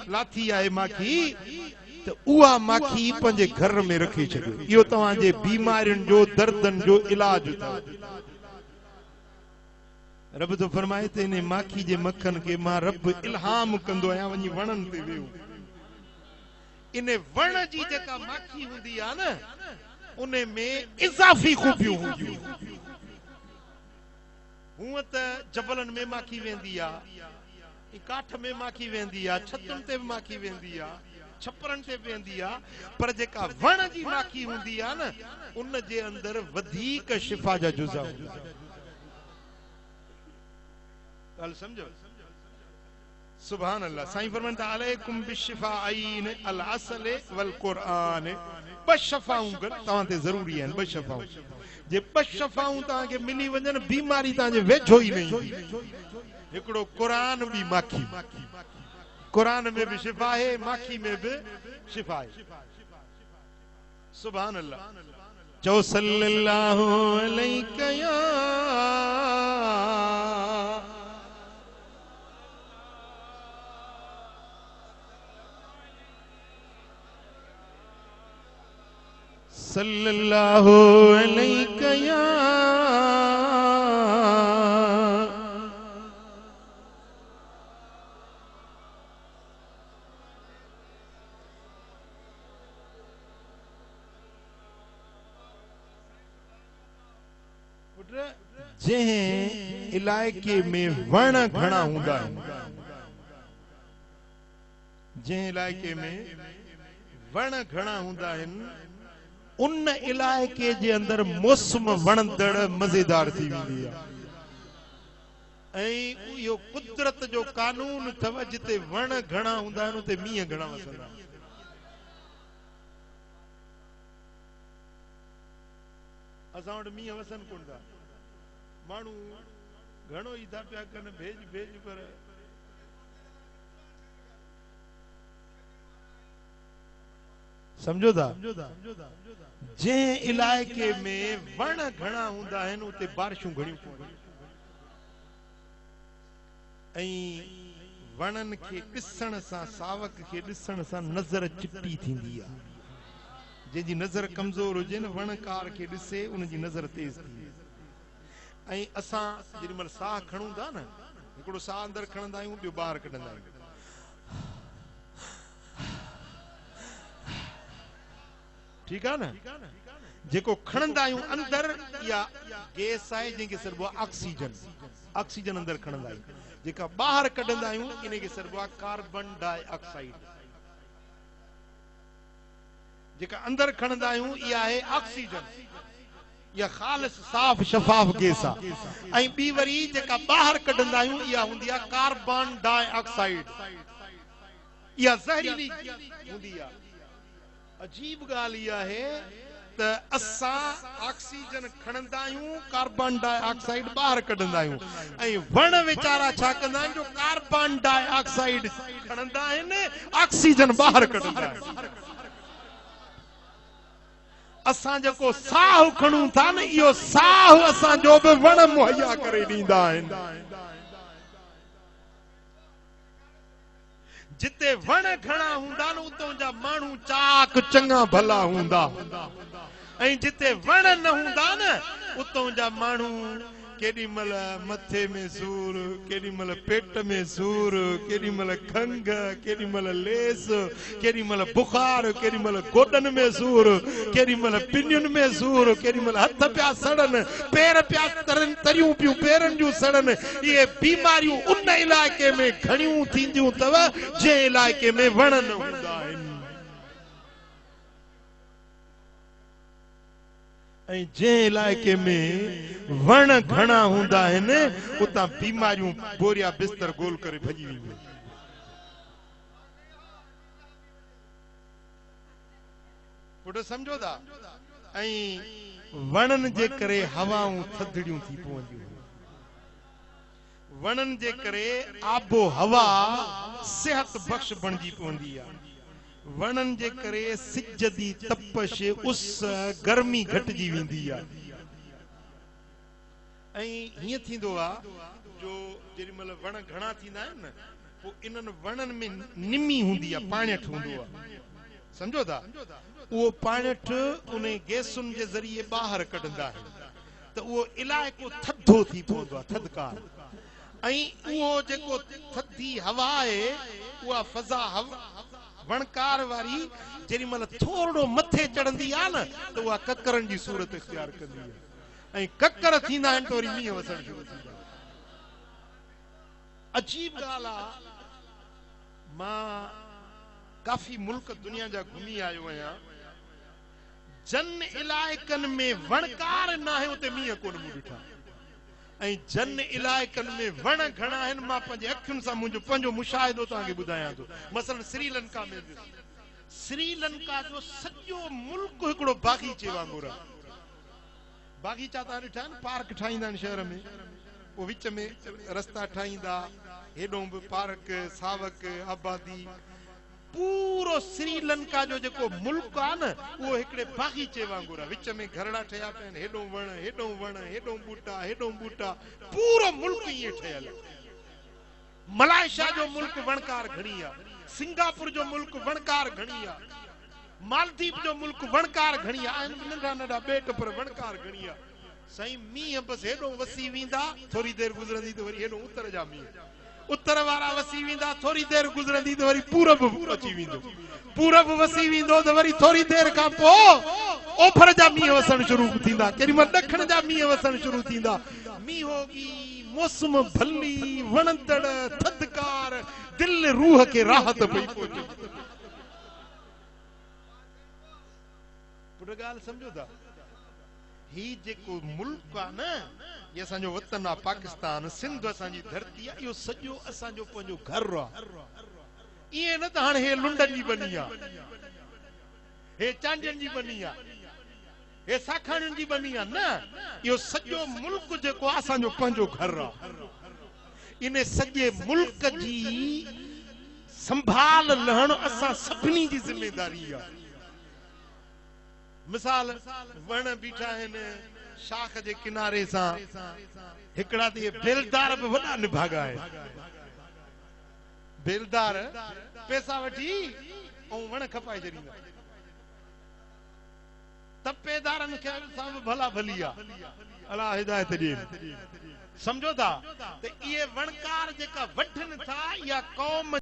लाथी आहे माखी तो उहा माखी पंहिंजे घर में रखी छॾियो इहो तव्हांजे बीमारियुनि जो दर्दनि जो इलाज अथव रब तो फरमाए त इन माखी जे मखन के मां रब इल्हाम कंदो आहियां वञी वणनि ते वेहो इन वण जी जेका माखी हूंदी आहे न उन में इज़ाफ़ी खूबियूं हूंदियूं हूअं त जबलनि में माखी वेंदी आहे काठ में माखी वेंदी आहे छतुनि ते बि माखी वेंदी आहे छपरनि ते वेंदी आहे पर जेका वण जी माखी हूंदी आहे न उन जे अंदरि वधीक शिफ़ा जा जुज़ा हूंदा ॻाल्हि सम्झो सुभान अल्लाह साईं फरमाइनि था अलैकुम बिशिफ़ाइन अल असल वल क़ुरान ॿ शफ़ाऊं तव्हां ते ज़रूरी आहिनि ॿ शफ़ाऊं जे ॿ शफ़ाऊं तव्हांखे मिली वञनि बीमारी तव्हांजे वेझो ई न ईंदी हिकिड़ो क़ुरान ॿी माखी क़ुरान में भी शिफा है माखी में भी शिफा है सुभान अल्लाह चो सल्लल्लाहु अलैहि या सल्लल्लाहु अलैहि या जंहिं इलाइक़े में वण घणा हूंदा आहिनि जंहिं इलाइक़े में वण घणा हूंदा आहिनि उन इलाइक़े जे अंदरि मौसम वणंदड़ मज़ेदार थी वेंदी आहे ऐं इहो कुदरत जो कानून अथव जिते वण घणा हूंदा आहिनि उते मींहं घणा वसंदा असां वटि मींहं वसनि कोन था माण्हू घणो ई था पिया कनि भेज भेज पर समझो था जंहिं इलाइक़े में वण घणा हूंदा आहिनि उते बारिशूं घणियूं पवंदियूं ऐं वणनि खे ॾिसण सां सावक खे ॾिसण सां नज़र चिटी थींदी आहे जंहिंजी नज़र कमज़ोर हुजे न वणकार खे ॾिसे उनजी नज़र तेज़ थी ऐं असां जेॾी महिल साह खणूं था न हिकिड़ो साह अंदरि खणंदा आहियूं ॿियो ॿाहिरि कढंदा आहियूं ठीकु आहे न जेको खणंदा आहियूं अंदरि इहा गैस आहे जंहिंखे चइबो आहे ऑक्सीजन ऑक्सीजन अंदरि खणंदा आहियूं जेका ॿाहिरि कढंदा आहियूं इनखे चइबो आहे कार्बन डाइऑक्साइड जेका अंदरि खणंदा आहियूं इहा आहे ऑक्सीजन या खालिस साफ़ शफ़ाफ गैस आहे ऐं ॿी वरी जेका ॿाहिरि कढंदा आहियूं इहा हूंदी आहे कार्बन डाइऑक्साइड इहा ज़हरीली हूंदी आहे अजीब ॻाल्हि इहा आहे त असां ऑक्सीजन खणंदा आहियूं कार्बन डाइऑक्साइड ॿाहिरि कढंदा आहियूं ऐं वण वीचारा छा कंदा आहिनि जो कार्बन डाइऑक्साइड खणंदा आहिनि ऑक्सीजन ॿाहिरि कढंदा आहिनि असां जेको साह खणूं था न इहो साह असांजो बि वण मुहैया करे ॾींदा आहिनि जिते वण घणा हूंदा न उतां जा माण्हू चाक चङा भला हूंदा ऐं जिते वण न हूंदा न उतां जा माण्हू केॾी महिल मथे में सूर केॾी महिल पेट में सूर केॾी महिल खंघ केॾी महिल लेस केॾी महिल बुखार केॾी महिल गोॾनि में सूर केॾी महिल पिनियुनि में सूर केॾी महिल हथ पिया सड़नि पेर पिया तरियूं पियूं पेरनि जूं सड़नि इहे बीमारियूं उन इलाइक़े में घणियूं थींदियूं अथव जंहिं इलाइक़े में वण न हूंदा आहिनि ऐं जंहिं इलाइक़े में वण घणा हूंदा आहिनि उतां बीमारियूं बोरिया बिस्तर गोल करे भॼी वेंदियूं पुट सम्झो था ऐं वणनि जे करे हवाऊं थधिड़ियूं थी पवंदियूं वणनि जे करे आबो हवा सेहत बख़्श बणिजी पवंदी आहे वणनि जे करे सिज जी तपश उस गर्मी घटिजी वेंदी आहे ऐं हीअं थींदो आहे जो जेॾी महिल वण घणा थींदा आहिनि न पोइ इन्हनि वणनि में निमी हूंदी आहे, पाणियठ हूंदो आहे, सम्झो था? उहो पाणियठ उन गैसुनि जे ज़रिए ॿाहिरि कढंदा आहिनि त उहो इलाइक़ो थधो थी पवंदो आहे, थधिकार। ऐं उहो जेको थधी हवा आहे उहा फज़ा वणकार वारी जेॾी महिल थोरो मथे चढ़ंदी आहे न त उहा ककरनि जी सूरत इख्तियार कंदी आहे, ऐं ककर थींदा आहिनि त वरी मींहं वसणु शुरू थींदा। अजीब ॻाल्हि आहे, मां काफ़ी मुल्क दुनिया जा घुमी आयो आहियां, जन इलाइक़नि में वणकार न आहे उते मींहं कोन मूं ॾिठा, ऐं जन इलाइक़नि में वण घणा आहिनि मां पंहिंजे अखियुनि सां मुंहिंजो पंहिंजो मुशाहिदो तव्हांखे ॿुधायां थो। मसलन श्रीलंका में, श्रीलंका जो सॼो मुल्क हिकिड़ो बागीचे वांगुरु आहे। बागीचा तव्हां ॾिठा आहिनि, पार्क ठाहींदा आहिनि शहर में, पोइ विच में रस्ता ठाहींदा, हेॾो बि पार्क, सावक, आबादी। पूरो श्रीलंका जो जेको मुल्क आहे न उहो हिकिड़े बागीचे वांगुरु आहे, विच में घरड़ा ठहिया पिया आहिनि, हेॾो वण, हेॾो वण, हेॾो बूटा, हेॾो बूटा, पूरो मुल्क ईअं ठहियल आहे। मलाइशिया जो मुल्क वणकार घणी आहे, सिंगापुर जो मुल्क वणकार घणी आहे, मालदीव जो मुल्क वणकार घणी आहे, नंढा नंढा ॿेट पर वणकार घणी आहे। साईं मींहं बसि हेॾो वसी वेंदा, थोरी देरि गुज़रंदी त वरी हेॾो उतर जा मींहं, उत्तर वारा वसी वेंदा, थोरी देरि गुज़रंदी त वरी पूरब अची वेंदो, पूरब वसी वेंदो त वरी थोरी देरि खां पोइ ओभर जा मींहं वसणु शुरू थींदा, केॾी महिल ॾखण जा मींहं वसणु शुरू थींदा। मींहं होगी, मौसम भली, वणंदड़, थधिकार, दिलि रूह खे राहत पई पहुचे। पुट ॻाल्हि सम्झो था? ही जेको मुल्क आहे न, ये असांजो वतन आहे पाकिस्तान, सिंध असांजी धरती आहे, इहो सॼो असांजो पंहिंजो घर आहे। ईअं न त हाणे हे लुंडनि जी बनी आहे, हे चांडियुनि जी बनी आहे, हे साखाणियुनि जी बनी आहे, न, इहो सॼो मुल्क जेको आहे असांजो पंहिंजो घर आहे। इन सॼे मुल्क जी संभाल लहण असां सभिनी जी ज़िम्मेदारी आहे। मिसाल वण बीठा आहिनि शाख जे किनारे सां, हिकिड़ा त बेलदार बि वॾा निभागा आहिनि। बेलदार पैसा वठी ऐं वण खपाए छॾींदा, तपेदारनि खे सां बि भला भली आहे, अलाह हिदायत ॾिए। सम्झो था त इहे वणकार जेका वठनि था, इहा क़ौम